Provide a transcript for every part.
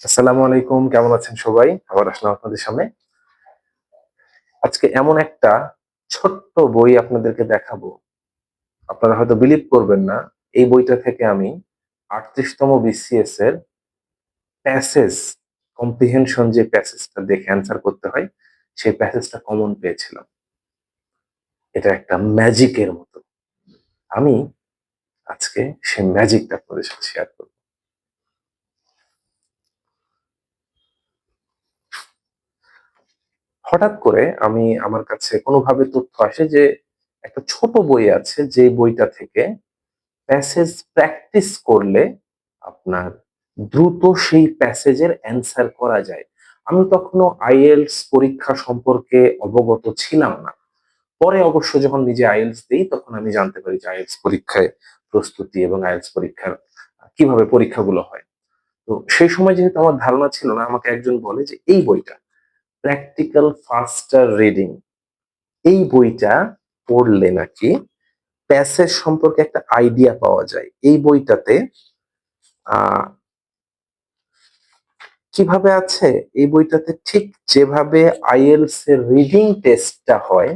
আসসালামু আলাইকুম, কেমন আছেন সবাই? আবার আসলাম আপনাদের সামনে। আজকে এমন একটা ছোট্ট বই আপনাদেরকে দেখাবো। আপনারা হয়তো বিলিভ করবেন না। এই বইটা থেকে আমি ৩৮ তম বিসিএস এর প্যাসেজ কম্প্রিহেনশন যে প্যাসেজটা দেখে অ্যান্সার করতে হয়, সেই প্যাসেজটা কমন পেয়েছিলাম। এটা একটা ম্যাজিকের মতো। আমি আজকে সেই ম্যাজিকটা আপনাদের সাথে শেয়ার করব। হঠাৎ করে আমার কাছে কোনোভাবে তথ্য আসে যে একটা ছোট বই আছে, যে বইটা থেকে প্যাসেজ প্র্যাকটিস করলে আপনার দ্রুত সেই প্যাসেজের অ্যান্সার করা যায়। আমি তখনো আইএলটিএস পরীক্ষা সম্পর্কে অবগত ছিলাম না। পরে অবশ্য যখন নিজে আইএলটিএস দেই তখন আমি জানতে পারি যে আইএলটিএস পরীক্ষায় প্রস্তুতি এবং আইএলটিএস পরীক্ষার কিভাবে পরীক্ষাগুলো হয়। তো সেই সময় যেহেতু আমার ধারণা ছিল না, আমাকে একজন বলে যে এই বইটা প্র্যাকটিক্যাল ফাস্টার রিডিং, এই বইটা পড়লে নাকি প্যাসেজ সম্পর্কে একটা আইডিয়া পাওয়া যায়। এই বইটাতে আহ কিভাবে আছে, এই বইটাতে ঠিক যেভাবে আইএলটিএস এর রিডিং টেস্টটা হয়,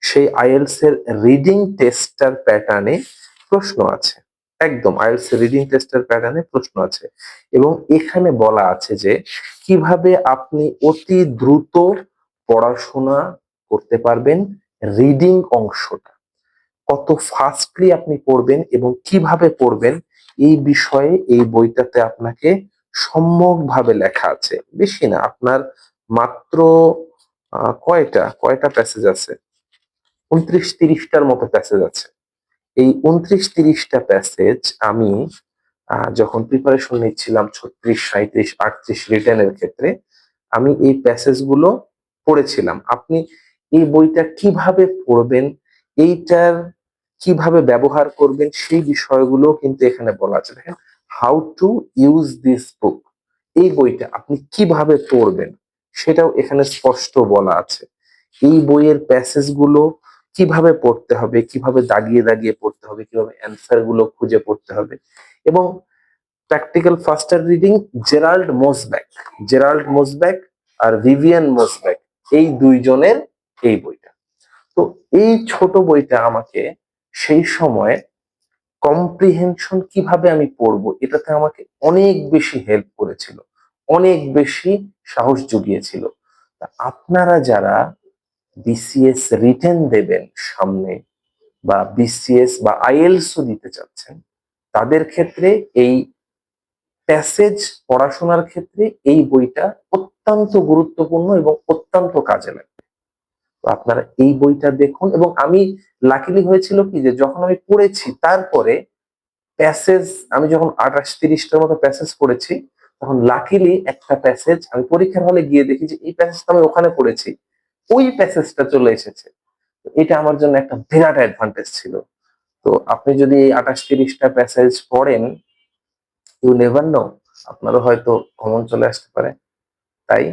সেই আইএলটিএস এর রিডিং টেস্টটার প্যাটার্নে প্রশ্ন আছে। একদম আইএলটিএস এর রিডিং টেস্টের প্যাটার্নে প্রশ্ন আছে এবং এখানে বলা আছে যে কিভাবে আপনি অতি দ্রুত পড়াশোনা করতে পারবেন। রিডিং অংশটা কত ফাস্টলি আপনি পড়বেন এবং কিভাবে পড়বেন, এই বিষয়ে এই বইটাতে আপনাকে সম্যকভাবে লেখা আছে। বেশি না, আপনার মাত্র কয়টা কয়টা প্যাসেজ আছে, ২৯-৩০টার মতো প্যাসেজ আছে। এই ২৯-৩০টা প্যাসেজ আমি যখন প্রিপারেশন নিচ্ছিলাম ৩৬, ৩৭, ৩৮ রিটেনের ক্ষেত্রে, আমি এই প্যাসেজ গুলো পড়েছিলাম। আপনি এই বইটা কিভাবে পড়বেন, এইটার কিভাবে ব্যবহার করবেন, সেই বিষয়গুলো কিন্তু এখানে বলা আছে। দেখেন, how to use this book, এই বইটা আপনি কিভাবে পড়বেন সেটাও এখানে স্পষ্ট বলা আছে। এই বইয়ের প্যাসেজ গুলো কিভাবে পড়তে হবে, কিভাবে দাগিয়ে দাগিয়ে পড়তে হবে, কিভাবে অ্যান্সার গুলো খুঁজে পড়তে হবে। এবং প্র্যাকটিক্যাল ফাস্টার রিডিং, জেরাল্ড মোসব্যাক আর ভিভিয়ান মোসব্যাক, এই দুইজনের এই বইটা। তো এই ছোট বইটা আমাকে সেই সময় কম্প্রিহেনশন কিভাবে আমি পড়বো এটাতে আমাকে অনেক বেশি হেল্প করেছিল, অনেক বেশি সাহস জুগিয়েছিল। তা আপনারা যারা বিসিএস রিটেন দেবেন সামনে, বা বিসিএস বা আইএলটিএস দিতে চাচ্ছেন, তাদের ক্ষেত্রে এই প্যাসেজ পড়াশোনার ক্ষেত্রে এই বইটা অত্যন্ত গুরুত্বপূর্ণ এবং অত্যন্ত কাজে লাগবে। তো আপনারা এই বইটা দেখুন। এবং আমি লাকিলি হয়েছিল কি, যে যখন আমি পড়েছি তারপরে প্যাসেজ, আমি যখন ২৮-৩০টার মতো প্যাসেজ পড়েছি, তখন লাকিলি একটা প্যাসেজ আমি পরীক্ষার হলে গিয়ে দেখি যে এই প্যাসেজটা আমি ওখানে পড়েছি, ওই প্যাসেজটা চলে এসেছে। তো এটা আমার জন্য একটা বিরাট অ্যাডভান্টেজ ছিল। তো আপনি যদি এই ২৮-৩০টা প্যাসেজ পড়েন, ইউ নেভার নো, আপনারও হয়তো কমন চলে আসতে পারে। তাই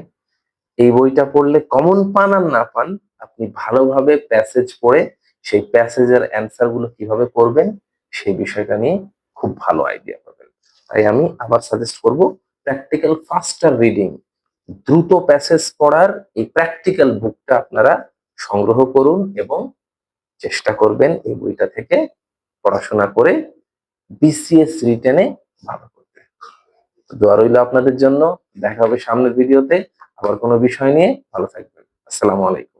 এই বইটা পড়লে কমন পান আর না পান, আপনি ভালোভাবে প্যাসেজ পড়ে সেই প্যাসেজের অ্যান্সার গুলো কিভাবে করবেন সেই বিষয়টা নিয়ে খুব ভালো আইডিয়া পাবেন। তাই আমি আবার সাজেস্ট করব, প্র্যাকটিক্যাল ফাস্টার রিডিং, দ্রুত প্যাসেজ পড়ার এই প্র্যাকটিক্যাল বুকটা আপনারা সংগ্রহ করুন এবং চেষ্টা করবেন এই বইটা থেকে পড়াশোনা করে বিসিএস রিটেনে ভালো করতে। দোয়া রইল আপনাদের জন্য। দেখা হবে সামনের ভিডিওতে আবার কোনো বিষয় নিয়ে। ভালো থাকবেন। আসসালামু আলাইকুম।